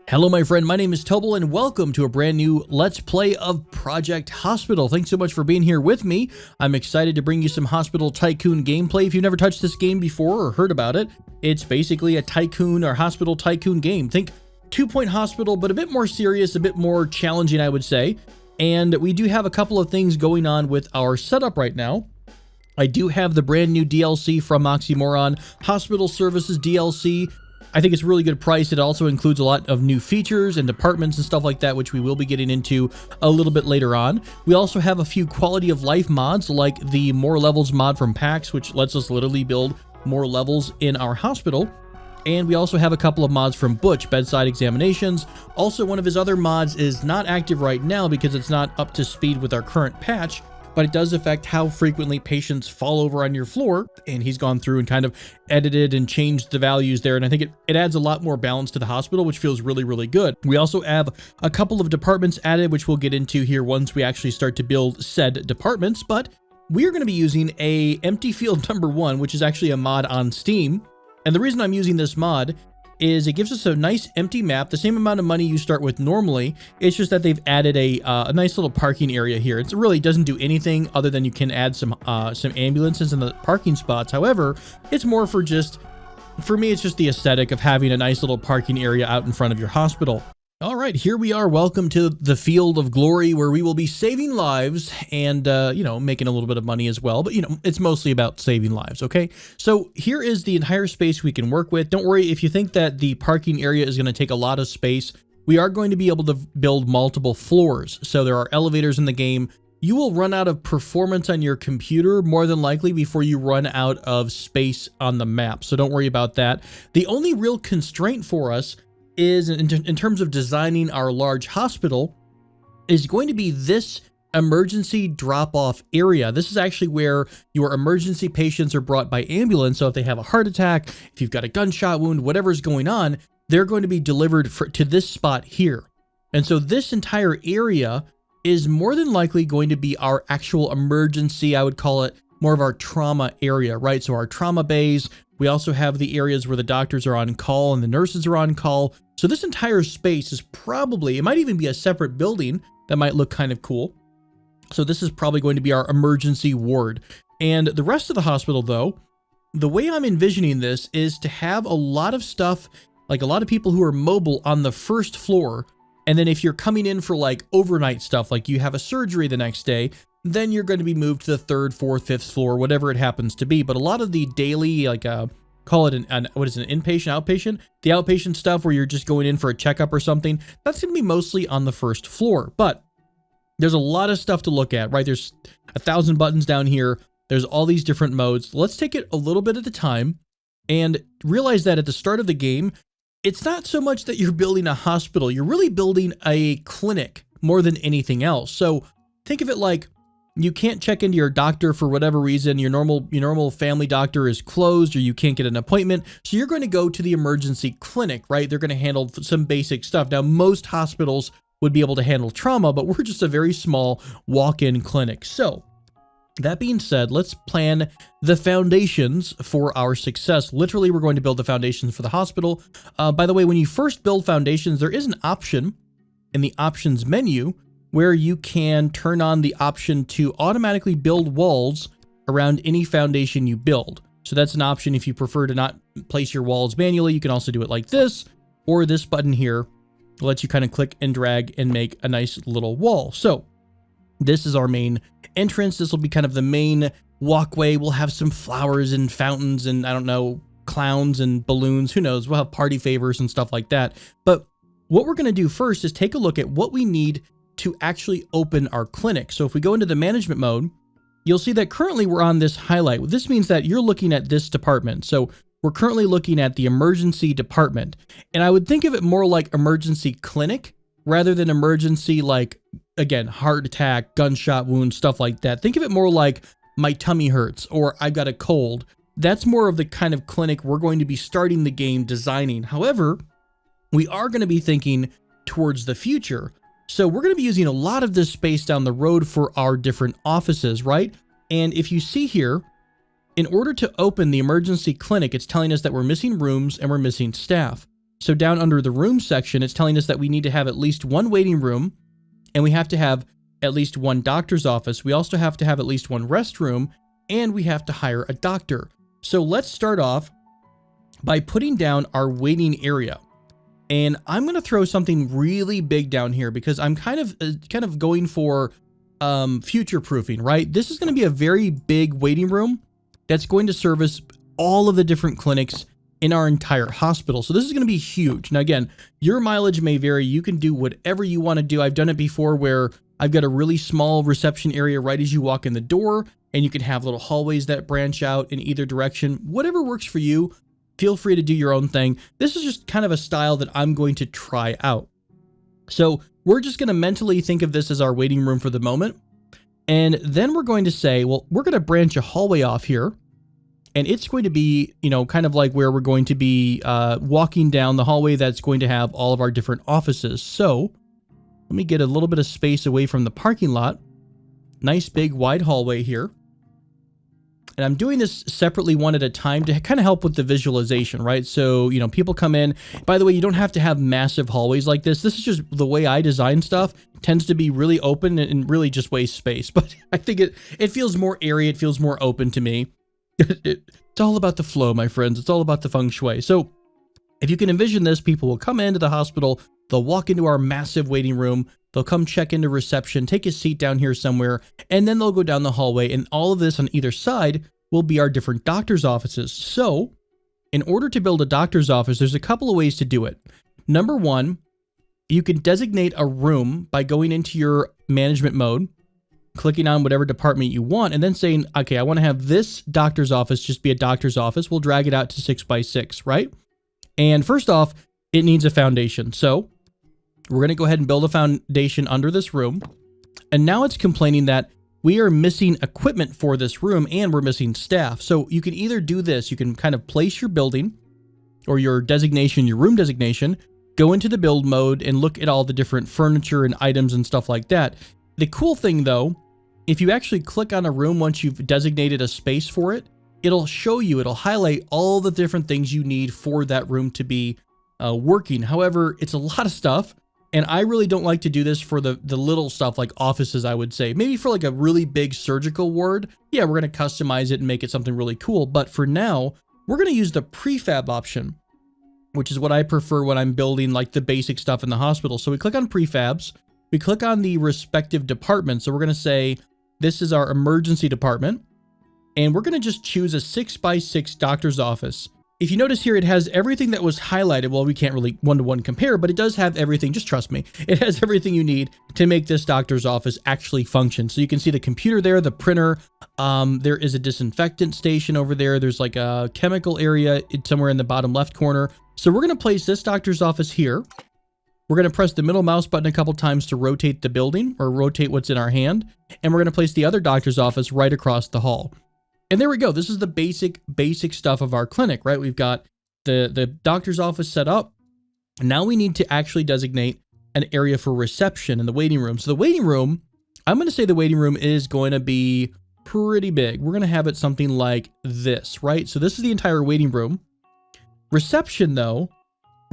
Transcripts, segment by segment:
Hello my friend, my name is Tobel and welcome to a brand new Let's Play of Project Hospital. Thanks so much for being here with me. I'm excited to bring you some Hospital Tycoon gameplay. If you've never touched this game before or heard about it, it's basically a tycoon or hospital tycoon game. Think 2-point hospital, but a bit more serious, a bit more challenging, I would say. And we do have a couple of things going on with our setup right now. I do have the brand new DLC from Oxymoron, Hospital Services DLC. I think it's a really good price. It also includes a lot of new features and departments and stuff like that, which we will be getting into a little bit later on. We also have a few quality of life mods, like the More Levels mod from PAX, which lets us literally build more levels in our hospital. And we also have a couple of mods from Butch, Bedside Examinations. Also, one of his other mods is not active right now because it's not up to speed with our current patch, but it does affect how frequently patients fall over on your floor, and he's gone through and kind of edited and changed the values there, and I think it adds a lot more balance to the hospital, which feels really, really good. We also have a couple of departments added, which we'll get into here once we actually start to build said departments, but we are going to be using a empty field number 1, which is actually a mod on Steam, and the reason I'm using this mod is it gives us a nice empty map, the same amount of money you start with normally. It's just that they've added a nice little parking area here. It really doesn't do anything other than you can add some ambulances in the parking spots. However, it's more for me, it's just the aesthetic of having a nice little parking area out in front of your hospital. All right, here we are. Welcome to the field of glory where we will be saving lives and, making a little bit of money as well. But, it's mostly about saving lives, okay? So here is the entire space we can work with. Don't worry if you think that the parking area is going to take a lot of space. We are going to be able to build multiple floors. So there are elevators in the game. You will run out of performance on your computer more than likely before you run out of space on the map. So don't worry about that. The only real constraint for us is in terms of designing our large hospital is going to be this emergency drop-off area. This is actually where your emergency patients are brought by ambulance. So if they have a heart attack, if you've got a gunshot wound, whatever's going on, they're going to be delivered to this spot here. And so this entire area is more than likely going to be our actual emergency, I would call it more of our trauma area, right? So our trauma bays. We also have the areas where the doctors are on call and the nurses are on call. So this entire space is probably, it might even be a separate building that might look kind of cool. So this is probably going to be our emergency ward. And the rest of the hospital though, the way I'm envisioning this is to have a lot of stuff, like a lot of people who are mobile on the first floor. And then if you're coming in for like overnight stuff, like you have a surgery the next day, then you're going to be moved to the 3rd, 4th, 5th floor, whatever it happens to be. But a lot of the daily, like call it an inpatient, outpatient? The outpatient stuff where you're just going in for a checkup or something, that's going to be mostly on the first floor. But there's a lot of stuff to look at, right? There's 1,000 buttons down here. There's all these different modes. Let's take it a little bit at a time and realize that at the start of the game, it's not so much that you're building a hospital. You're really building a clinic more than anything else. So think of it like you can't check into your doctor for whatever reason. Your normal family doctor is closed or you can't get an appointment. So you're going to go to the emergency clinic, right? They're going to handle some basic stuff. Now, most hospitals would be able to handle trauma, but we're just a very small walk-in clinic. So that being said, let's plan the foundations for our success. Literally, we're going to build the foundations for the hospital. By the way, when you first build foundations, there is an option in the options menu where you can turn on the option to automatically build walls around any foundation you build. So that's an option if you prefer to not place your walls manually. You can also do it like this, or this button here lets you kind of click and drag and make a nice little wall. So this is our main entrance. This will be kind of the main walkway. We'll have some flowers and fountains and I don't know, clowns and balloons. Who knows? We'll have party favors and stuff like that. But what we're going to do first is take a look at what we need to actually open our clinic. So if we go into the management mode, you'll see that currently we're on this highlight. This means that you're looking at this department. So we're currently looking at the emergency department. And I would think of it more like emergency clinic rather than emergency, like, again, heart attack, gunshot wound, stuff like that. Think of it more like my tummy hurts or I got a cold. That's more of the kind of clinic we're going to be starting the game designing. However, we are going to be thinking towards the future. So we're going to be using a lot of this space down the road for our different offices, right? And if you see here, in order to open the emergency clinic, it's telling us that we're missing rooms and we're missing staff. So down under the room section, it's telling us that we need to have at least one waiting room, and we have to have at least one doctor's office. We also have to have at least one restroom, and we have to hire a doctor. So let's start off by putting down our waiting area. And I'm going to throw something really big down here because I'm kind of going for future proofing, right? This is going to be a very big waiting room that's going to service all of the different clinics in our entire hospital. So this is going to be huge. Now, again, your mileage may vary. You can do whatever you want to do. I've done it before where I've got a really small reception area right as you walk in the door, and you can have little hallways that branch out in either direction. Whatever works for you, feel free to do your own thing. This is just kind of a style that I'm going to try out. So we're just going to mentally think of this as our waiting room for the moment. And then we're going to say, well, we're going to branch a hallway off here. And it's going to be, you know, kind of like where we're going to be walking down the hallway that's going to have all of our different offices. So let me get a little bit of space away from the parking lot. Nice big wide hallway here. And I'm doing this separately one at a time to kind of help with the visualization, right? So, you know, people come in. By the way, you don't have to have massive hallways like this. This is just the way I design stuff. It tends to be really open and really just waste space. But I think it feels more airy. It feels more open to me. It's all about the flow, my friends. It's all about the feng shui. So if you can envision this, people will come into the hospital. They'll walk into our massive waiting room. They'll come check into reception, take a seat down here somewhere, and then they'll go down the hallway. And all of this on either side will be our different doctor's offices. So in order to build a doctor's office, there's a couple of ways to do it. Number one, you can designate a room by going into your management mode, clicking on whatever department you want, and then saying, okay, I want to have this doctor's office just be a doctor's office. We'll drag it out to 6 by 6, right? And first off, it needs a foundation. So we're going to go ahead and build a foundation under this room. And now it's complaining that we are missing equipment for this room and we're missing staff. So you can either do this. You can kind of place your building or your designation, your room designation, go into the build mode and look at all the different furniture and items and stuff like that. The cool thing though, if you actually click on a room once you've designated a space for it, it'll show you, it'll highlight all the different things you need for that room to be working. However, it's a lot of stuff, and I really don't like to do this for the little stuff like offices, I would say. Maybe for like a really big surgical ward, yeah, we're going to customize it and make it something really cool. But for now, we're going to use the prefab option, which is what I prefer when I'm building like the basic stuff in the hospital. So we click on prefabs, we click on the respective department. So we're going to say, this is our emergency department, and we're going to just choose a 6 by 6 doctor's office. If you notice here, it has everything that was highlighted. Well, we can't really one-to-one compare, but it does have everything. Just trust me. It has everything you need to make this doctor's office actually function. So you can see the computer there, the printer. There is a disinfectant station over there. There's like a chemical area somewhere in the bottom left corner. So we're going to place this doctor's office here. We're going to press the middle mouse button a couple times to rotate the building or rotate what's in our hand. And we're going to place the other doctor's office right across the hall. And there we go. This is the basic stuff of our clinic, right? We've got the doctor's office set up. Now we need to actually designate an area for reception in the waiting room. So the waiting room, I'm going to say the waiting room is going to be pretty big. We're going to have it something like this, right? So this is the entire waiting room. Reception though,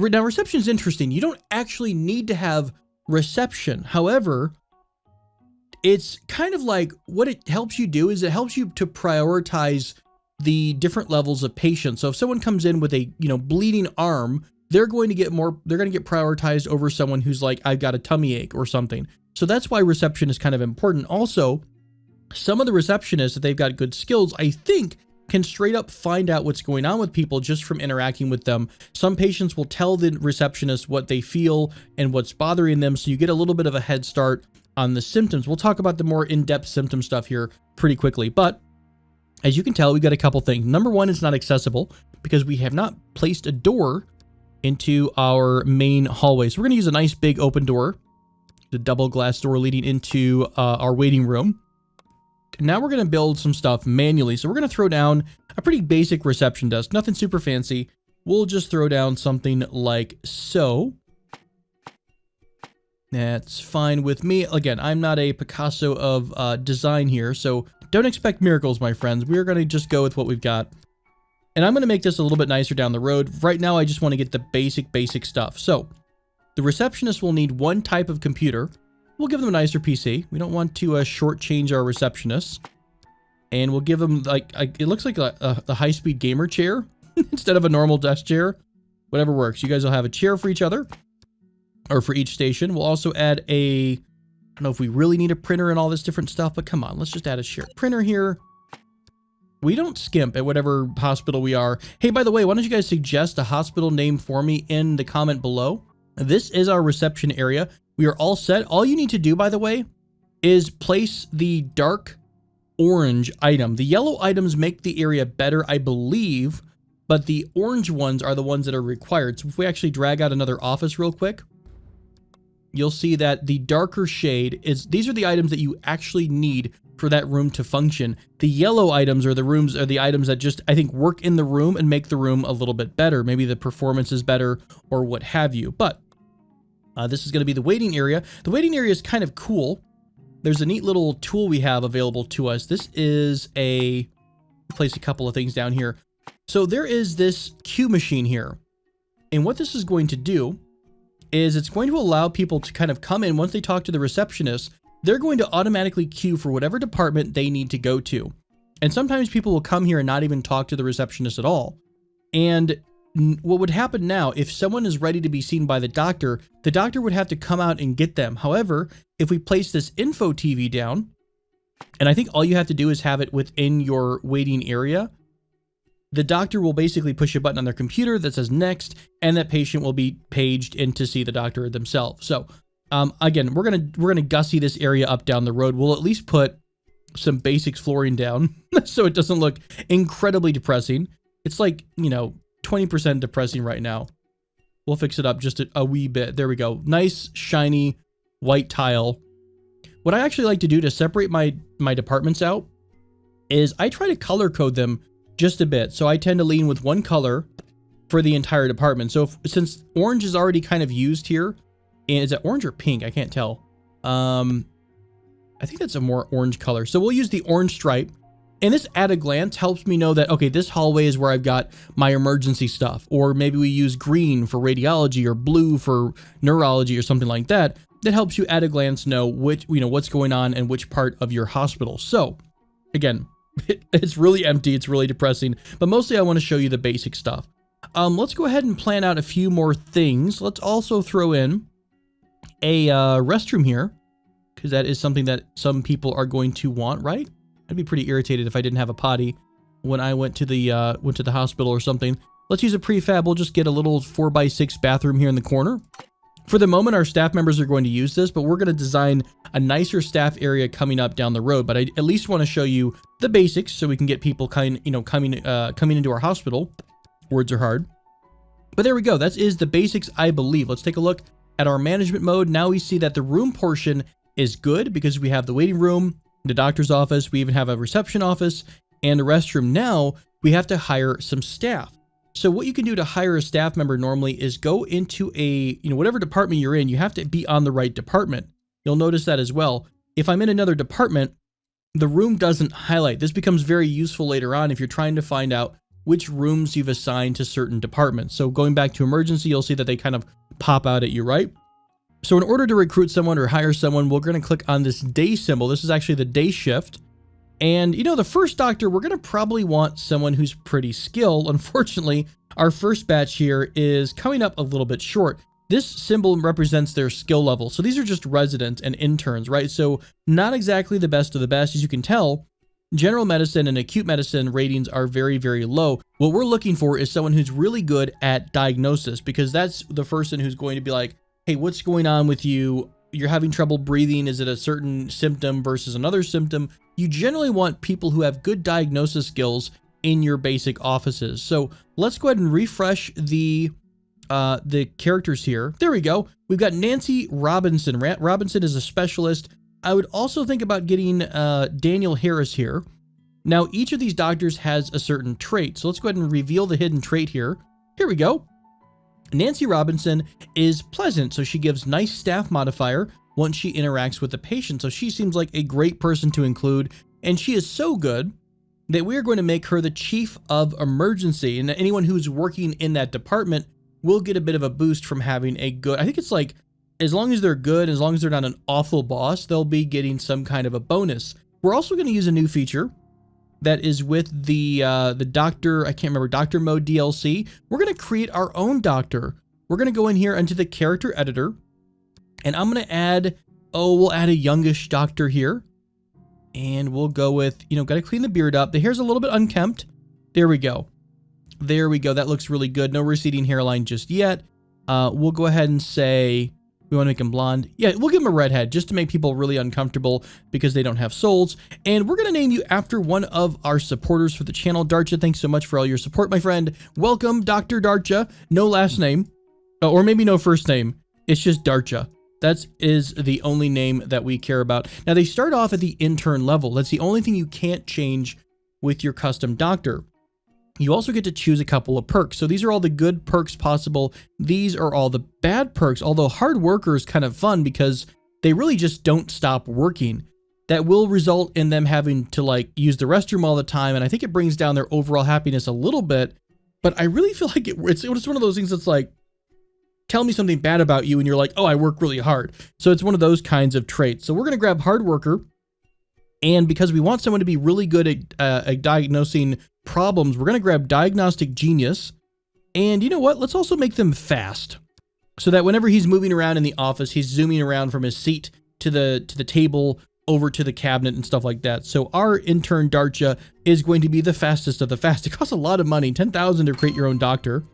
now reception is interesting. You don't actually need to have reception. However, it's kind of like what it helps you do is it helps you to prioritize the different levels of patients. So if someone comes in with a, bleeding arm, they're going to get prioritized over someone who's like, I've got a tummy ache or something. So that's why reception is kind of important. Also, some of the receptionists, if they've got good skills, I think can straight up find out what's going on with people just from interacting with them. Some patients will tell the receptionist what they feel and what's bothering them. So you get a little bit of a head start on the symptoms. We'll talk about the more in-depth symptom stuff here pretty quickly. But as you can tell, we got a couple things. Number one, it's not accessible because we have not placed a door into our main hallway. So we're going to use a nice big open door, the double glass door leading into our waiting room. Now we're going to build some stuff manually. So we're going to throw down a pretty basic reception desk, nothing super fancy. We'll just throw down something like so. That's fine with me. Again, I'm not a Picasso of design here, so don't expect miracles, my friends. We're going to just go with what we've got. And I'm going to make this a little bit nicer down the road. Right now, I just want to get the basic stuff. So the receptionist will need one type of computer. We'll give them a nicer PC. We don't want to shortchange our receptionists. And we'll give them, like, it looks like a high-speed gamer chair instead of a normal desk chair. Whatever works. You guys will have a chair for each other, or for each station. We'll also add I don't know if we really need a printer and all this different stuff, but come on, let's just add a shared printer here. We don't skimp at whatever hospital we are. Hey, by the way, why don't you guys suggest a hospital name for me in the comment below? This is our reception area. We are all set. All you need to do, by the way, is place the dark orange item. The yellow items make the area better, I believe, but the orange ones are the ones that are required. So if we actually drag out another office real quick, you'll see that the darker shade these are the items that you actually need for that room to function. The yellow items are the items that just, I think, work in the room and make the room a little bit better. Maybe the performance is better or what have you. But this is going to be the waiting area. The waiting area is kind of cool. There's a neat little tool we have available to us. This is place a couple of things down here. So there is this queue machine here. And what this is going to do is it's going to allow people to kind of come in. Once they talk to the receptionist, they're going to automatically queue for whatever department they need to go to. And sometimes people will come here and not even talk to the receptionist at all. And what would happen now, if someone is ready to be seen by the doctor would have to come out and get them. However, if we place this info TV down, and I think all you have to do is have it within your waiting area, the doctor will basically push a button on their computer that says next, and that patient will be paged in to see the doctor themselves. So again, we're gonna gussy this area up down the road. We'll at least put some basics flooring down so it doesn't look incredibly depressing. It's like, 20% depressing right now. We'll fix it up just a wee bit. There we go. Nice, shiny, white tile. What I actually like to do to separate my departments out is I try to color code them just a bit. So I tend to lean with one color for the entire department. So since orange is already kind of used here, and is it orange or pink? I can't tell. I think that's a more orange color. So we'll use the orange stripe. And this at a glance helps me know that, okay, this hallway is where I've got my emergency stuff. Or maybe we use green for radiology or blue for neurology or something like that. That helps you at a glance know what's going on and which part of your hospital. So again, it's really empty. It's really depressing, but mostly I want to show you the basic stuff. Let's go ahead and plan out a few more things. Let's also throw in a restroom here, because that is something that some people are going to want, right? I'd be pretty irritated if I didn't have a potty when I went to the hospital or something. Let's use a prefab. We'll just get a little 4x6 bathroom here in the corner. For the moment, our staff members are going to use this, but we're going to design a nicer staff area coming up down the road. But I at least want to show you the basics so we can get people coming into our hospital. Words are hard. But there we go. That is the basics, I believe. Let's take a look at our management mode. Now we see that the room portion is good because we have the waiting room, the doctor's office. We even have a reception office and a restroom. Now we have to hire some staff. So what you can do to hire a staff member normally is go into whatever department you're in, you have to be on the right department. You'll notice that as well. If I'm in another department, the room doesn't highlight. This becomes very useful later on if you're trying to find out which rooms you've assigned to certain departments. So going back to emergency, you'll see that they kind of pop out at you, right? So in order to recruit someone or hire someone, we're going to click on this day symbol. This is actually the day shift. And, the first doctor, we're going to probably want someone who's pretty skilled. Unfortunately, our first batch here is coming up a little bit short. This symbol represents their skill level. So these are just residents and interns, right? So not exactly the best of the best. As you can tell, general medicine and acute medicine ratings are very, very low. What we're looking for is someone who's really good at diagnosis, because that's the person who's going to be like, hey, what's going on with you? You're having trouble breathing. Is it a certain symptom versus another symptom? You generally want people who have good diagnosis skills in your basic offices. So let's go ahead and refresh the characters here. There we go. We've got Nancy Robinson. Robinson is a specialist. I would also think about getting Daniel Harris here. Now, each of these doctors has a certain trait. So let's go ahead and reveal the hidden trait here. Here we go. Nancy Robinson is pleasant, so she gives nice staff modifier once she interacts with the patient. So she seems like a great person to include, and she is so good that we are going to make her the chief of emergency. And anyone who's working in that department will get a bit of a boost from having a good, I think it's like, as long as they're good, as long as they're not an awful boss, they'll be getting some kind of a bonus. We're also going to use a new feature that is with the doctor, I can't remember, doctor mode DLC. We're going to create our own doctor. We're going to go in here into the character editor, and I'm going to add, we'll add a youngish doctor here. And we'll go with, got to clean the beard up. The hair's a little bit unkempt. There we go. There we go. That looks really good. No receding hairline just yet. We'll go ahead and say we want to make him blonde. Yeah, we'll give him a redhead just to make people really uncomfortable because they don't have souls. And we're going to name you after one of our supporters for the channel. Darcha, thanks so much for all your support, my friend. Welcome, Dr. Darcha. No last name, or maybe no first name. It's just Darcha. That is the only name that we care about. Now, they start off at the intern level. That's the only thing you can't change with your custom doctor. You also get to choose a couple of perks. So these are all the good perks possible. These are all the bad perks, although hard worker is kind of fun because they really just don't stop working. That will result in them having to like use the restroom all the time. And I think it brings down their overall happiness a little bit. But I really feel like it's one of those things that's like, tell me something bad about you and you're like, oh, I work really hard. So it's one of those kinds of traits. So we're going to grab hard worker. And because we want someone to be really good at diagnosing problems, we're going to grab diagnostic genius. And you know what? Let's also make them fast so that whenever he's moving around in the office, he's zooming around from his seat to the table over to the cabinet and stuff like that. So our intern Darcha is going to be the fastest of the fast. It costs a lot of money, 10,000 to create your own doctor.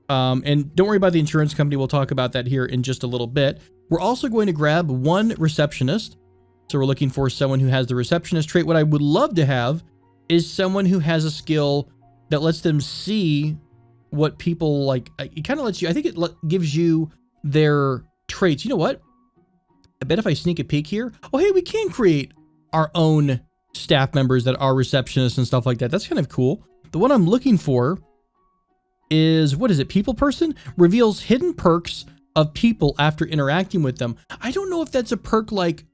And don't worry about the insurance company. We'll talk about that here in just a little bit. We're also going to grab one receptionist. So we're looking for someone who has the receptionist trait. What I would love to have is someone who has a skill that lets them see what people like. It kind of lets you, I think it gives you their traits. You know what? I bet if I sneak a peek here, oh, hey, we can create our own staff members that are receptionists and stuff like that. That's kind of cool. The one I'm looking for is, what is it? People person reveals hidden perks of people after interacting with them. I don't know if that's a perk like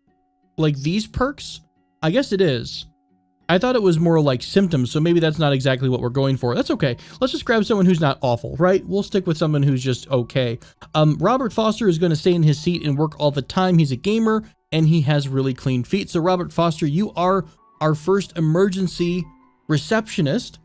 these perks. I guess it is. I thought it was more like symptoms, so maybe that's not exactly what we're going for. That's okay. Let's just grab someone who's not awful, right? We'll stick with someone who's just okay. Robert Foster is going to stay in his seat and work all the time. He's a gamer, and he has really clean feet. So Robert Foster, you are our first emergency receptionist.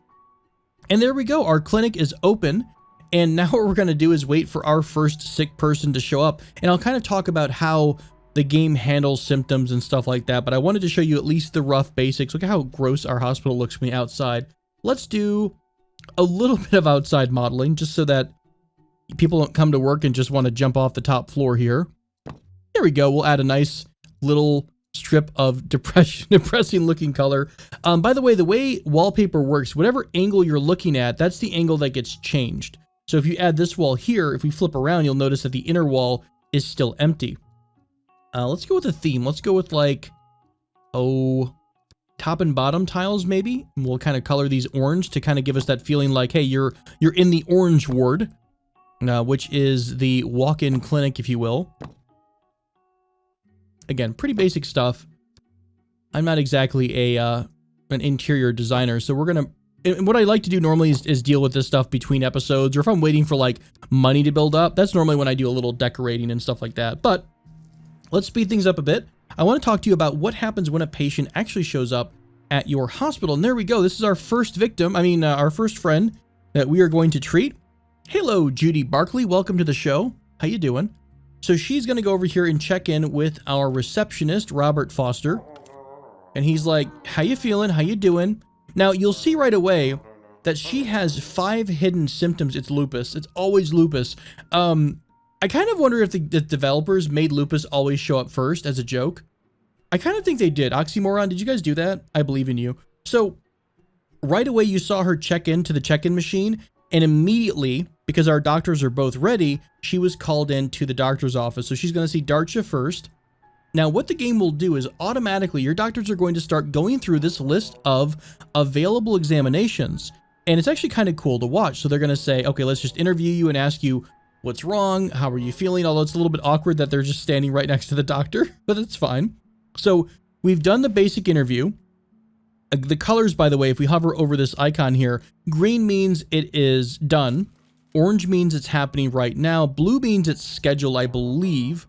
And there we go. Our clinic is open. And now what we're going to do is wait for our first sick person to show up. And I'll kind of talk about how the game handles symptoms and stuff like that. But I wanted to show you at least the rough basics. Look at how gross our hospital looks from the outside. Let's do a little bit of outside modeling just so that people don't come to work and just want to jump off the top floor here. There we go. We'll add a nice little strip of depressing looking color. By the way wallpaper works, whatever angle you're looking at, that's the angle that gets changed. So if you add this wall here, if we flip around, you'll notice that the inner wall is still empty. Let's go with a theme. Let's go with like, top and bottom tiles maybe. And we'll kind of color these orange to kind of give us that feeling like, hey, you're in the orange ward, which is the walk-in clinic, if you will. Again, pretty basic stuff. I'm not exactly an interior designer, so we're gonna. And what I like to do normally is deal with this stuff between episodes, or if I'm waiting for like money to build up. That's normally when I do a little decorating and stuff like that. But let's speed things up a bit. I want to talk to you about what happens when a patient actually shows up at your hospital. And there we go. This is our first victim. Our first friend that we are going to treat. Hello, Judy Barkley. Welcome to the show. How you doing? So she's going to go over here and check in with our receptionist, Robert Foster. And he's like, how you feeling? How you doing? Now, you'll see right away that she has 5 hidden symptoms. It's lupus. It's always lupus. I kind of wonder if the developers made lupus always show up first as a joke. I kind of think they did. Oxymoron, did you guys do that? I believe in you. So right away, you saw her check in to the check-in machine, and immediately, because our doctors are both ready, she was called in to the doctor's office. So she's going to see Darcha first. Now, what the game will do is automatically your doctors are going to start going through this list of available examinations. And it's actually kind of cool to watch. So they're going to say, okay, let's just interview you and ask you what's wrong. How are you feeling? Although it's a little bit awkward that they're just standing right next to the doctor, but that's fine. So we've done the basic interview. The colors, by the way, if we hover over this icon here, green means it is done. Orange means it's happening right now. Blue means it's scheduled, I believe.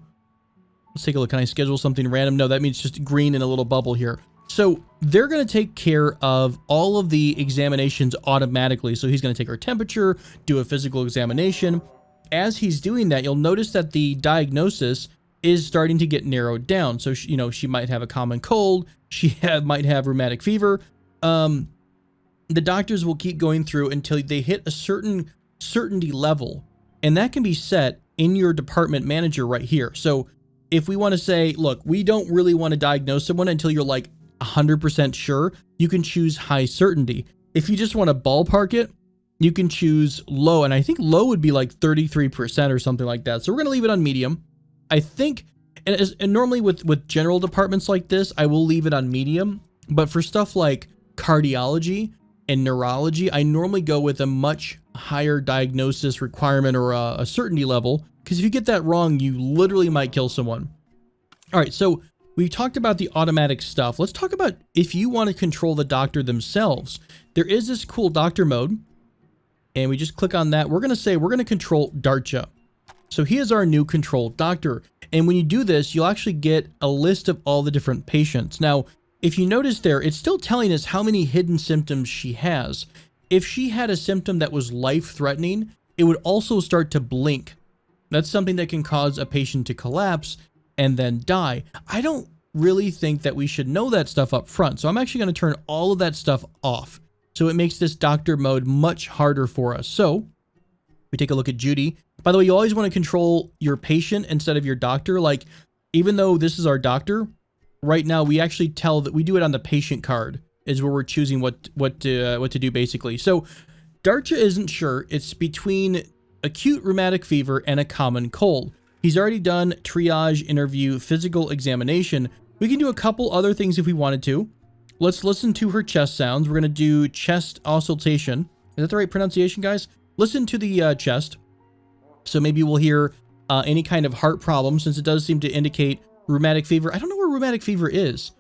Let's take a look. Can I schedule something random? No, that means just green in a little bubble here. So they're going to take care of all of the examinations automatically. So he's going to take her temperature, do a physical examination. As he's doing that, you'll notice that the diagnosis is starting to get narrowed down. So, she might have a common cold. She might have rheumatic fever. The doctors will keep going through until they hit a certain certainty level. And that can be set in your department manager right here. So if we want to say, look, we don't really want to diagnose someone until you're like 100% sure, you can choose high certainty. If you just want to ballpark it, you can choose low. And I think low would be like 33% or something like that. So we're going to leave it on medium. I think, and normally with general departments like this, I will leave it on medium. But for stuff like cardiology and neurology, I normally go with a much higher diagnosis requirement or a certainty level. Because if you get that wrong, you literally might kill someone. All right, so we talked about the automatic stuff. Let's talk about if you want to control the doctor themselves. There is this cool doctor mode, and we just click on that. We're going to say we're going to control Darcha. So he is our new control doctor. And when you do this, you'll actually get a list of all the different patients. Now, if you notice there, it's still telling us how many hidden symptoms she has. If she had a symptom that was life-threatening, it would also start to blink. That's something that can cause a patient to collapse and then die. I don't really think that we should know that stuff up front. So I'm actually going to turn all of that stuff off. So it makes this doctor mode much harder for us. So we take a look at Judy. By the way, you always want to control your patient instead of your doctor. Like, even though this is our doctor, right now we actually tell that we do it on the patient card is where we're choosing what to do basically. So Darcha isn't sure. It's between acute rheumatic fever and a common cold. He's already done triage, interview, physical examination. We can do a couple other things if we wanted to. Let's listen to her chest sounds. We're going to do chest auscultation. Is that the right pronunciation, guys? Listen to the chest. So maybe we'll hear any kind of heart problem, since it does seem to indicate rheumatic fever. I don't know where rheumatic fever is.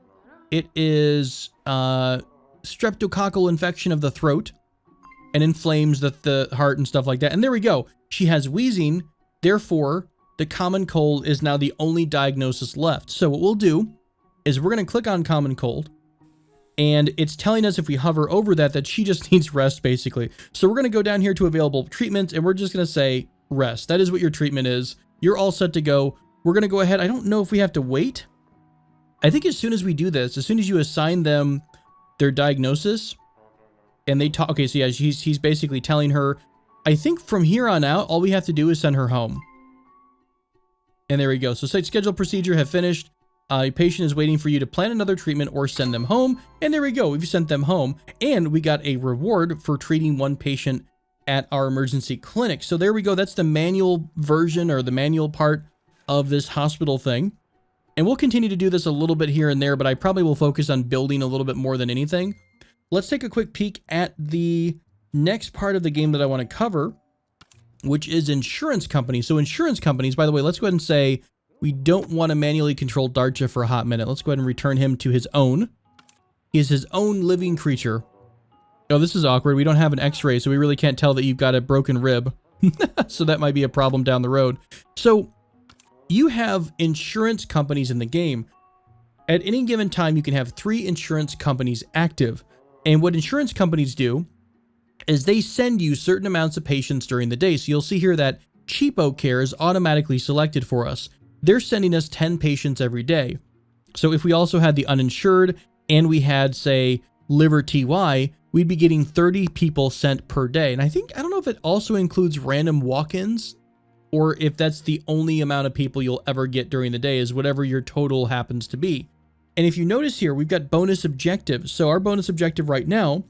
It is streptococcal infection of the throat and inflames the heart and stuff like that. And there we go. She has wheezing. Therefore, the common cold is now the only diagnosis left. So what we'll do is we're going to click on common cold. And it's telling us if we hover over that she just needs rest, basically. So we're going to go down here to available treatments, and we're just going to say rest. That is what your treatment is. You're all set to go. We're going to go ahead. I don't know if we have to wait. I think as soon as we do this, as soon as you assign them their diagnosis, and they talk, okay, so yeah, he's basically telling her, I think from here on out, all we have to do is send her home. And there we go. So site schedule procedure have finished. A patient is waiting for you to plan another treatment or send them home. And there we go. We've sent them home. And we got a reward for treating one patient at our emergency clinic. So there we go. That's the manual version, or the manual part of this hospital thing. And we'll continue to do this a little bit here and there, but I probably will focus on building a little bit more than anything. Let's take a quick peek at the next part of the game that I want to cover, which is insurance companies. So insurance companies, by the way, let's go ahead and say we don't want to manually control Darcha for a hot minute. Let's go ahead and return him to his own. He is his own living creature. Oh, this is awkward. We don't have an x-ray, so we really can't tell that you've got a broken rib. So that might be a problem down the road. So you have insurance companies in the game. At any given time, you can have 3 insurance companies active. And what insurance companies do is they send you certain amounts of patients during the day. So you'll see here that Cheapo Care is automatically selected for us. They're sending us 10 patients every day. So if we also had the uninsured and we had, say, Liver TY, we'd be getting 30 people sent per day. And I don't know if it also includes random walk-ins, or if that's the only amount of people you'll ever get during the day, is whatever your total happens to be. And if you notice here, we've got bonus objectives. So our bonus objective right now,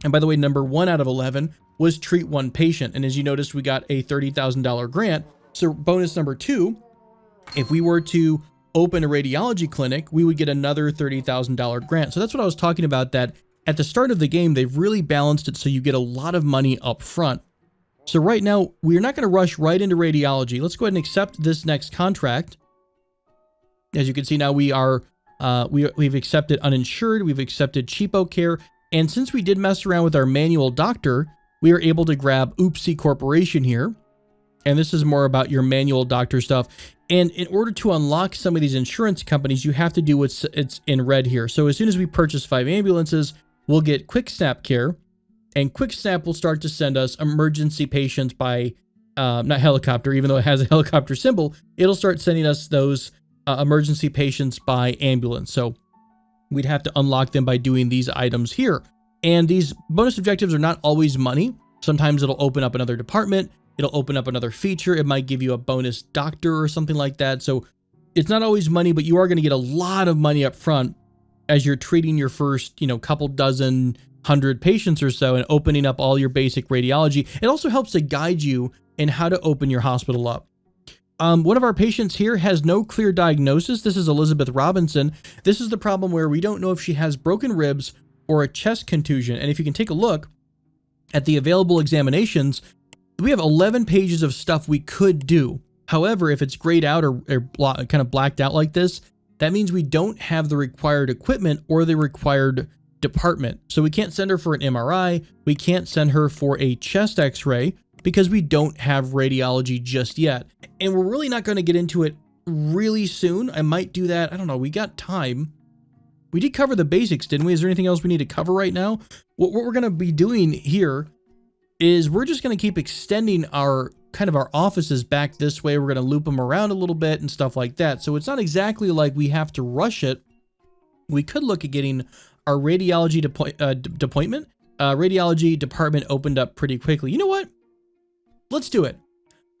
and by the way, number 1 out of 11 was treat 1 patient. And as you noticed, we got a $30,000 grant. So bonus number 2, if we were to open a radiology clinic, we would get another $30,000 grant. So that's what I was talking about, that at the start of the game, they've really balanced it so you get a lot of money up front. So right now, we're not going to rush right into radiology. Let's go ahead and accept this next contract. As you can see now, we are We've accepted uninsured, we've accepted cheapo care, and since we did mess around with our manual doctor, we are able to grab Oopsie Corporation here. And this is more about your manual doctor stuff. And in order to unlock some of these insurance companies, you have to do what's in red here. So as soon as we purchase 5 ambulances, we'll get Quick Snap care, and Quick Snap will start to send us emergency patients by, not helicopter, even though it has a helicopter symbol, it'll start sending us those emergency patients by ambulance. So we'd have to unlock them by doing these items here. And these bonus objectives are not always money. Sometimes it'll open up another department. It'll open up another feature. It might give you a bonus doctor or something like that. So it's not always money, but you are going to get a lot of money up front as you're treating your first, couple dozen, 100 patients or so and opening up all your basic radiology. It also helps to guide you in how to open your hospital up. One of our patients here has no clear diagnosis. This is Elizabeth Robinson. This is the problem where we don't know if she has broken ribs or a chest contusion. And if you can take a look at the available examinations, we have 11 pages of stuff we could do. However, if it's grayed out or kind of blacked out like this, that means we don't have the required equipment or the required department. So we can't send her for an MRI. We can't send her for a chest x-ray because we don't have radiology just yet. And we're really not going to get into it really soon. I might do that. I don't know. We got time. We did cover the basics, didn't we? Is there anything else we need to cover right now? What we're going to be doing here is we're just going to keep extending our offices back this way. We're going to loop them around a little bit and stuff like that. So it's not exactly like we have to rush it. We could look at getting our radiology radiology department opened up pretty quickly. You know what? Let's do it.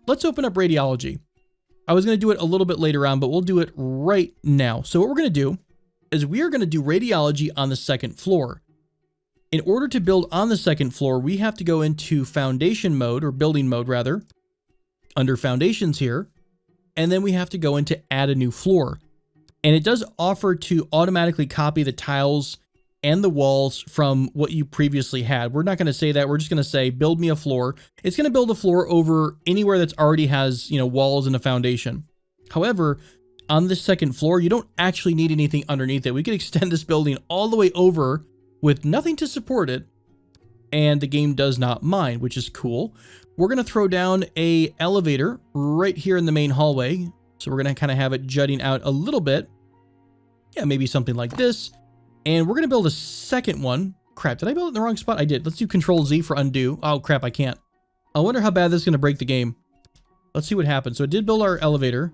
Let's open up radiology. I was going to do it a little bit later on, but we'll do it right now. So what we're going to do is we are going to do radiology on the second floor. In order to build on the second floor, we have to go into foundation mode, or building mode rather, under foundations here, and then we have to go into add a new floor. And it does offer to automatically copy the tiles and the walls from what you previously had. We're not going to say that. We're just going to say, build me a floor. It's going to build a floor over anywhere that's already has, walls and a foundation. However, on this second floor, you don't actually need anything underneath it. We could extend this building all the way over with nothing to support it, and the game does not mind, which is cool. We're going to throw down a elevator right here in the main hallway. So we're going to kind of have it jutting out a little bit. Yeah, maybe something like this. And we're going to build a second one. Crap, did I build it in the wrong spot? I did. Let's do Control Z for undo. Oh, crap, I can't. I wonder how bad this is going to break the game. Let's see what happens. So it did build our elevator.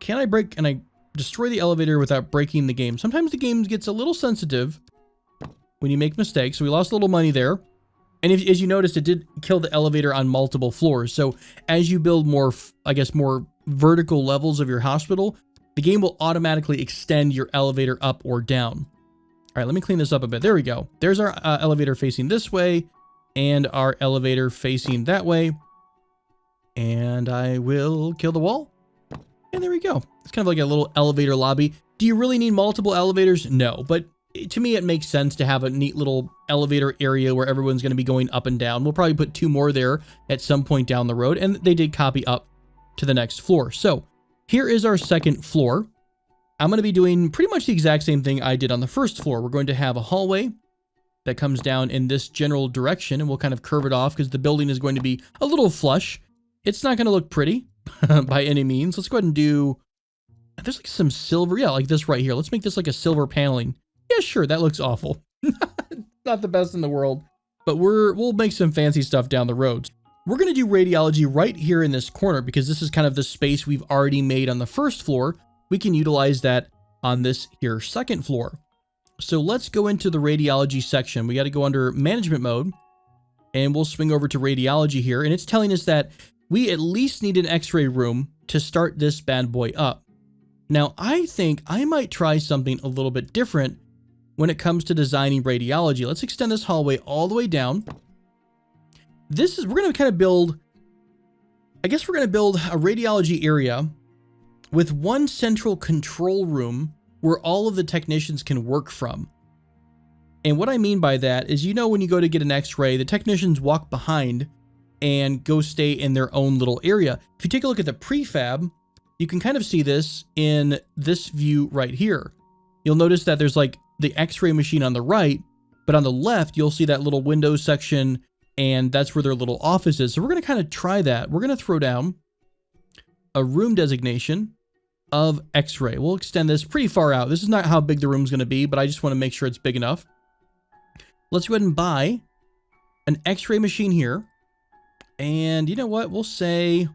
Can I destroy the elevator without breaking the game? Sometimes the game gets a little sensitive when you make mistakes. So we lost a little money there. And as you noticed, it did kill the elevator on multiple floors. So as you build more, more vertical levels of your hospital, the game will automatically extend your elevator up or down. All right, let me clean this up a bit. There we go. There's our elevator facing this way and our elevator facing that way. And I will kill the wall. And there we go. It's kind of like a little elevator lobby. Do you really need multiple elevators? No, but to me, it makes sense to have a neat little elevator area where everyone's going to be going up and down. We'll probably put 2 more there at some point down the road, and they did copy up to the next floor. So here is our second floor. I'm going to be doing pretty much the exact same thing I did on the first floor. We're going to have a hallway that comes down in this general direction, and we'll kind of curve it off because the building is going to be a little flush. It's not going to look pretty by any means. Let's go ahead and do, there's like some silver, yeah, like this right here. Let's make this like a silver paneling. Yeah, sure, that looks awful. Not the best in the world, but we'll make some fancy stuff down the road. We're going to do radiology right here in this corner because this is kind of the space we've already made on the first floor. We can utilize that on this here second floor. So let's go into the radiology section. We got to go under management mode, and we'll swing over to radiology here. And it's telling us that we at least need an x-ray room to start this bad boy up. Now, I think I might try something a little bit different when it comes to designing radiology. Let's extend this hallway all the way down. We're going to kind of build, we're going to build a radiology area with one central control room where all of the technicians can work from. And what I mean by that is, when you go to get an x-ray, the technicians walk behind and go stay in their own little area. If you take a look at the prefab, you can kind of see this in this view right here. you'll notice that there's like the x-ray machine on the right, but on the left, you'll see that little windows section, and that's where their little office is. So we're going to kind of try that. We're going to throw down a room designation of x-ray. We'll extend this pretty far out. This is not how big the room's going to be, but I just want to make sure it's big enough. Let's go ahead and buy an x-ray machine here. And you know what? We'll say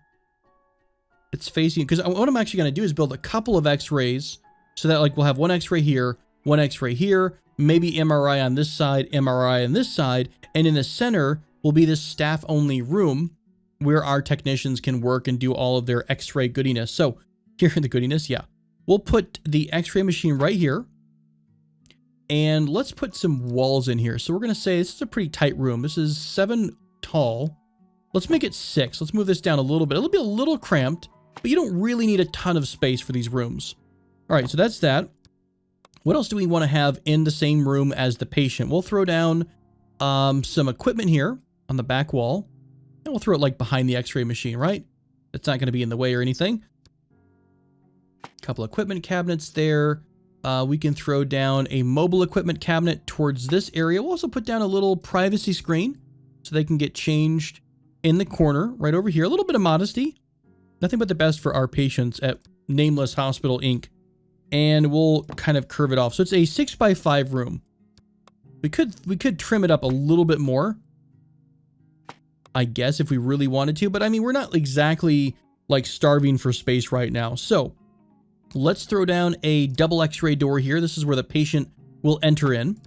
it's facing, because what I'm actually going to do is build a couple of x-rays so that like we'll have one x-ray here, maybe MRI on this side, MRI on this side, and in the center will be this staff-only room where our technicians can work and do all of their x-ray goodiness. So here in the goodiness, yeah. We'll put the x-ray machine right here. And let's put some walls in here. So we're going to say this is a pretty tight room. This is 7 tall. Let's make it 6. Let's move this down a little bit. It'll be a little cramped, but you don't really need a ton of space for these rooms. All right, so that's that. What else do we want to have in the same room as the patient? We'll throw down some equipment here on the back wall. And we'll throw it like behind the x-ray machine, right? It's not going to be in the way or anything. A couple equipment cabinets there. We can throw down a mobile equipment cabinet towards this area. We'll also put down a little privacy screen so they can get changed in the corner right over here. A little bit of modesty. Nothing but the best for our patients at Nameless Hospital, Inc. And we'll kind of curve it off. So it's a 6x5 room. We could trim it up a little bit more, I guess, if we really wanted to. But I mean, we're not exactly like starving for space right now. So let's throw down a double x-ray door here. This is where the patient will enter in.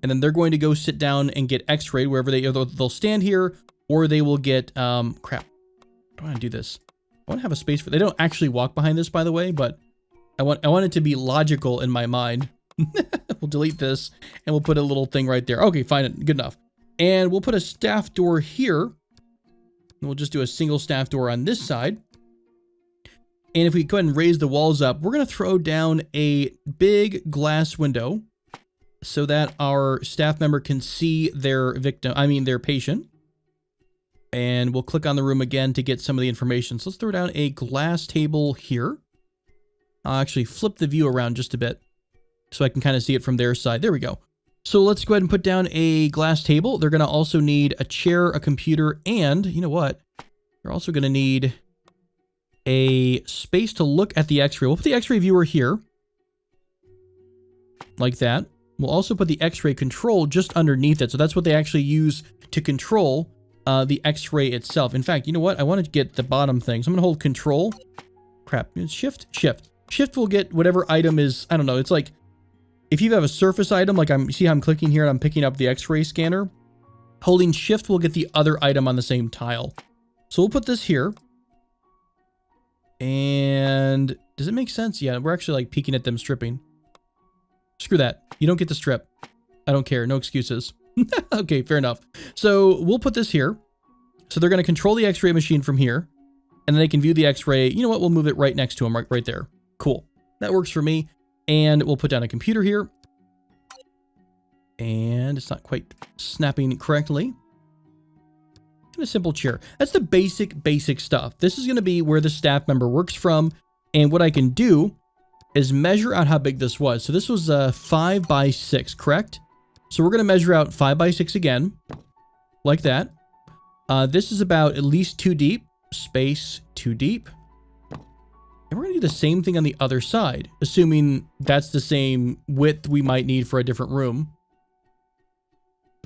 And then they're going to go sit down and get x-rayed wherever they'll stand here, or they will get, crap. I want to do this. I want to have a space for, they don't actually walk behind this, by the way, but I want it to be logical in my mind. We'll delete this and we'll put a little thing right there. Okay, fine. Good enough. And we'll put a staff door here. And we'll just do a single staff door on this side. And if we go ahead and raise the walls up, we're going to throw down a big glass window so that our staff member can see their their patient. And we'll click on the room again to get some of the information. So let's throw down a glass table here. I'll actually flip the view around just a bit so I can kind of see it from their side. There we go. So let's go ahead and put down a glass table. They're going to also need a chair, a computer, and you know what? They're also going to need a space to look at the x-ray. We'll put the x-ray viewer here like that. We'll also put the x-ray control just underneath it. So that's what they actually use to control the x-ray itself. In fact, you know what? I want to get the bottom thing. So I'm going to hold control. Crap. Shift. Shift will get whatever item is, I don't know. It's like if you have a surface item, like see how I'm clicking here and I'm picking up the x-ray scanner. Holding shift will get the other item on the same tile. So we'll put this here. And does it make sense? Yeah, we're actually like peeking at them stripping. Screw that. You don't get to strip. I don't care. No excuses. Okay, fair enough. So we'll put this here. So they're going to control the x-ray machine from here. And then they can view the x-ray. You know what? We'll move it right next to them, right there. Cool. That works for me. And we'll put down a computer here. And it's not quite snapping correctly. And a simple chair. That's the basic stuff. This is going to be where the staff member works from. And what I can do is measure out how big this was. So this was 5x6, correct? So we're going to measure out 5x6 again, like that. This is about at least 2 deep, space 2 deep. And we're going to do the same thing on the other side, assuming that's the same width we might need for a different room.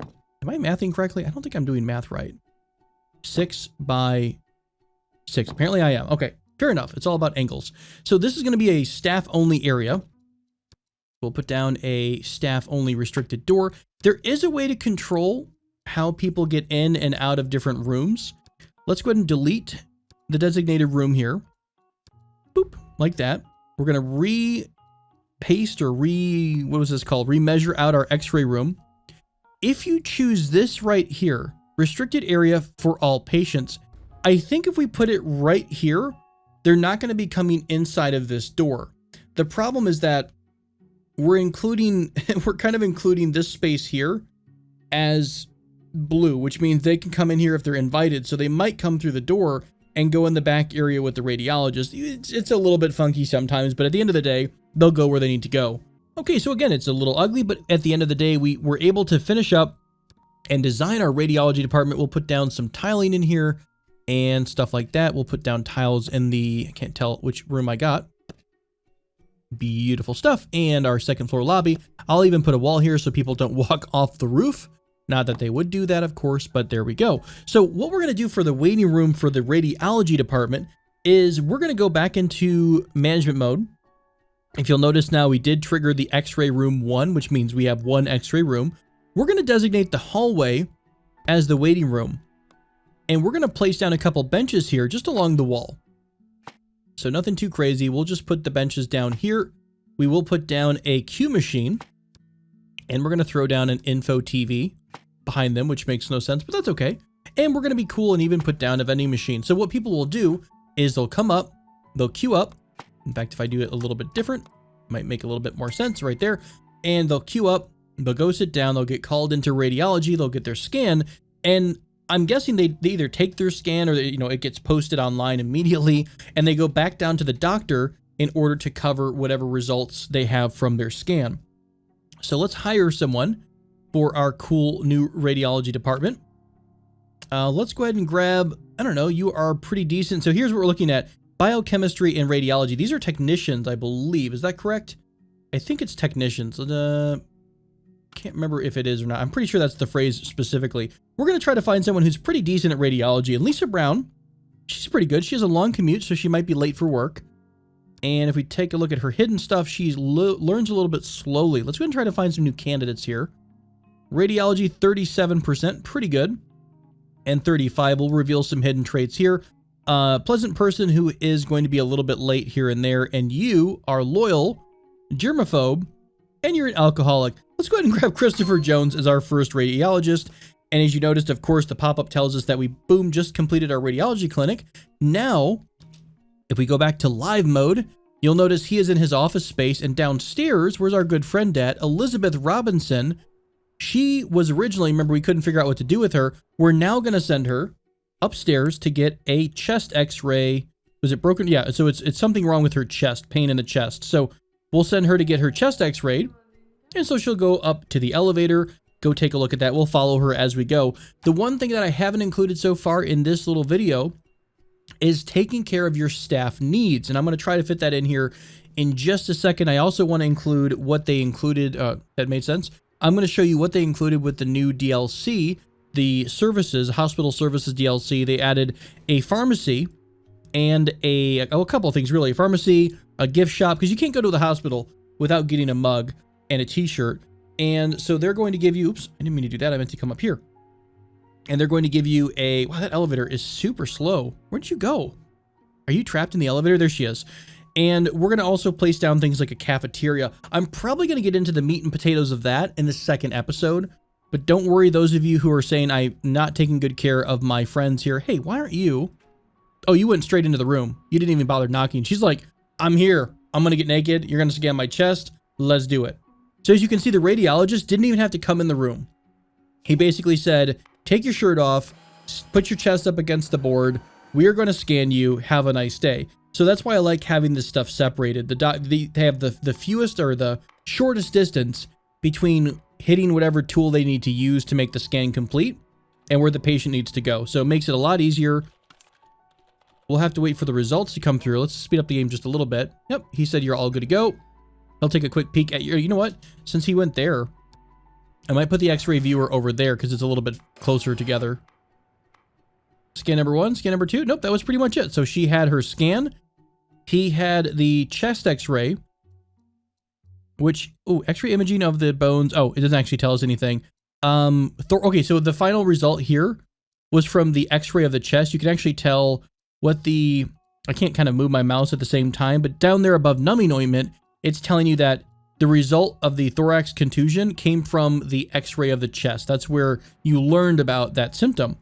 Am I mathing correctly? I don't think I'm doing math right. 6x6. Apparently I am. Okay, fair enough. It's all about angles. So this is going to be a staff-only area. We'll put down a staff-only restricted door. There is a way to control how people get in and out of different rooms. Let's go ahead and delete the designated room here. Boop, like that. We're going to re-paste or what was this called? Remeasure out our x-ray room. If you choose this right here, restricted area for all patients, I think if we put it right here, they're not going to be coming inside of this door. The problem is that we're kind of including this space here as blue, which means they can come in here if they're invited. So they might come through the door and go in the back area with the radiologist. It's a little bit funky sometimes, but at the end of the day, they'll go where they need to go. Okay, so again, it's a little ugly, but at the end of the day, we were able to finish up and design our radiology department. We'll put down some tiling in here and stuff like that. We'll put down tiles in the, I can't tell which room I got. Beautiful stuff. And our second floor lobby. I'll even put a wall here so people don't walk off the roof. Not that they would do that, of course, but there we go. So what we're going to do for the waiting room for the radiology department is we're going to go back into management mode. If you'll notice now, we did trigger the x-ray room 1, which means we have 1 x-ray room. We're going to designate the hallway as the waiting room. And we're going to place down a couple benches here just along the wall. So nothing too crazy. We'll just put the benches down here. We will put down a Q machine. And we're going to throw down an info TV behind them, which makes no sense, but that's okay. And we're going to be cool and even put down a vending machine. So what people will do is they'll come up, they'll queue up. In fact, if I do it a little bit different, it might make a little bit more sense right there. And they'll queue up, they'll go sit down, they'll get called into radiology, they'll get their scan. And I'm guessing they either take their scan or, it gets posted online immediately and they go back down to the doctor in order to cover whatever results they have from their scan. So let's hire someone for our cool new radiology department. Let's go ahead and grab, I don't know, you are pretty decent. So here's what we're looking at. Biochemistry and radiology. These are technicians, I believe. Is that correct? I think it's technicians. Can't remember if it is or not. I'm pretty sure that's the phrase specifically. We're going to try to find someone who's pretty decent at radiology. And Lisa Brown, she's pretty good. She has a long commute, so she might be late for work. And if we take a look at her hidden stuff, she learns a little bit slowly. Let's go ahead and try to find some new candidates here. Radiology, 37%, pretty good. And 35 will reveal some hidden traits here. Pleasant person who is going to be a little bit late here and there. And you are loyal, germaphobe, and you're an alcoholic. Let's go ahead and grab Christopher Jones as our first radiologist. And as you noticed, of course, the pop-up tells us that we, boom, just completed our radiology clinic. Now, if we go back to live mode, you'll notice he is in his office space. And downstairs, where's our good friend at? Elizabeth Robinson. She was originally, remember, we couldn't figure out what to do with her. We're now going to send her upstairs to get a chest x-ray. Was it broken? Yeah, so it's something wrong with her chest, pain in the chest. So we'll send her to get her chest x-rayed. And so she'll go up to the elevator, go take a look at that. We'll follow her as we go. The one thing that I haven't included so far in this little video is taking care of your staff needs. And I'm going to try to fit that in here in just a second. I also want to include what they included. That made sense. I'm going to show you what they included with the new DLC, the services, hospital services DLC. They added a pharmacy and a couple of things, really. A pharmacy, a gift shop, because you can't go to the hospital without getting a mug and a t-shirt. And so they're going to give you, oops, I didn't mean to do that. I meant to come up here. And they're going to give you a, wow, that elevator is super slow. Where'd you go? Are you trapped in the elevator? There she is. And we're going to also place down things like a cafeteria. I'm probably going to get into the meat and potatoes of that in the second episode. But don't worry, those of you who are saying I'm not taking good care of my friends here. Hey, why aren't you? Oh, you went straight into the room. You didn't even bother knocking. She's like, I'm here. I'm going to get naked. You're going to scan my chest. Let's do it. So as you can see, the radiologist didn't even have to come in the room. He basically said, take your shirt off, put your chest up against the board. We are going to scan you. Have a nice day. So that's why I like having this stuff separated. They have the fewest or the shortest distance between hitting whatever tool they need to use to make the scan complete and where the patient needs to go. So it makes it a lot easier. We'll have to wait for the results to come through. Let's speed up the game just a little bit. Yep, he said you're all good to go. I'll take a quick peek at your, you know what? Since he went there, I might put the x-ray viewer over there because it's a little bit closer together. Scan number 1, scan number 2. Nope, that was pretty much it. So she had her scan. He had the chest x-ray, which, oh, x-ray imaging of the bones. Oh, it doesn't actually tell us anything. Okay, so the final result here was from the x-ray of the chest. You can actually tell what the, I can't kind of move my mouse at the same time, but down there above numbing ointment, it's telling you that the result of the thorax contusion came from the x-ray of the chest. That's where you learned about that symptom.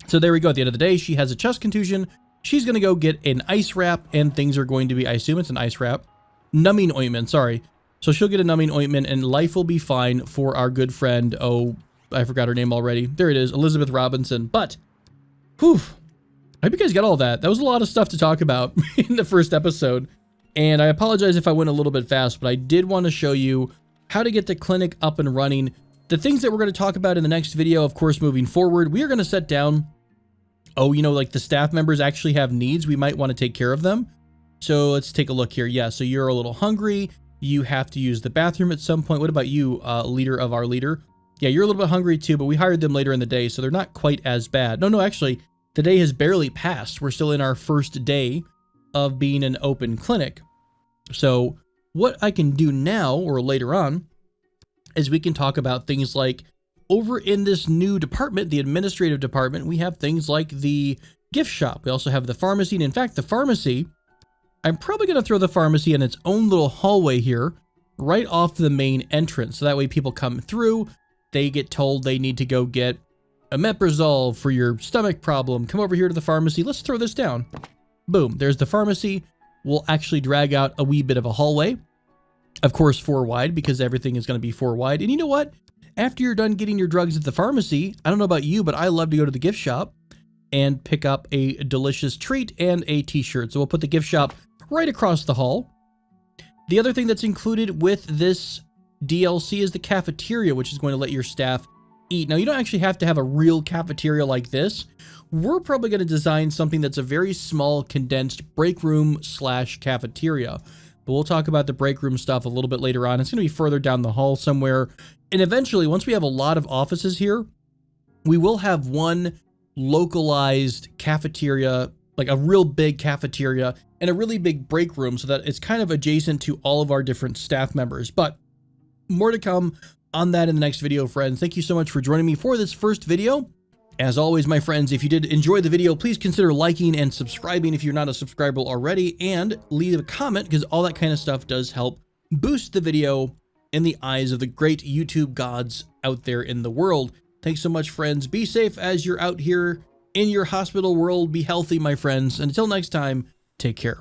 So there we go. At the end of the day, she has a chest contusion. She's going to go get an ice wrap, and things are going to be, I assume it's an ice wrap, numbing ointment, sorry. So she'll get a numbing ointment, and life will be fine for our good friend, oh, I forgot her name already. There it is, Elizabeth Robinson. But, whew, I hope you guys got all that. That was a lot of stuff to talk about in the first episode. And I apologize if I went a little bit fast, but I did want to show you how to get the clinic up and running. The things that we're going to talk about in the next video, of course, moving forward, we are going to set down, like the staff members actually have needs. We might want to take care of them. So let's take a look here. Yeah, so you're a little hungry. You have to use the bathroom at some point. What about you, leader of our leader? Yeah, you're a little bit hungry too, but we hired them later in the day, so they're not quite as bad. No, actually, the day has barely passed. We're still in our first day of being an open clinic. So what I can do now or later on is we can talk about things like over in this new department, the administrative department, we have things like the gift shop. We also have the pharmacy. And in fact, the pharmacy, I'm probably going to throw the pharmacy in its own little hallway here, right off the main entrance. So that way people come through, they get told they need to go get omeprazole for your stomach problem. Come over here to the pharmacy. Let's throw this down. Boom, there's the pharmacy. We'll actually drag out a wee bit of a hallway. Of course, 4 wide, because everything is going to be 4 wide. And you know what? After you're done getting your drugs at the pharmacy, I don't know about you, but I love to go to the gift shop and pick up a delicious treat and a t-shirt. So we'll put the gift shop right across the hall. The other thing that's included with this DLC is the cafeteria, which is going to let your staff eat. Now, you don't actually have to have a real cafeteria like this. We're probably going to design something that's a very small, condensed break room / cafeteria. But we'll talk about the break room stuff a little bit later on. It's going to be further down the hall somewhere. And eventually, once we have a lot of offices here, we will have one localized cafeteria, like a real big cafeteria and a really big break room so that it's kind of adjacent to all of our different staff members. But more to come on that in the next video, friends. Thank you so much for joining me for this first video. As always, my friends, if you did enjoy the video, please consider liking and subscribing if you're not a subscriber already, and leave a comment because all that kind of stuff does help boost the video in the eyes of the great YouTube gods out there in the world. Thanks so much, friends. Be safe as you're out here in your hospital world. Be healthy, my friends. And until next time, take care.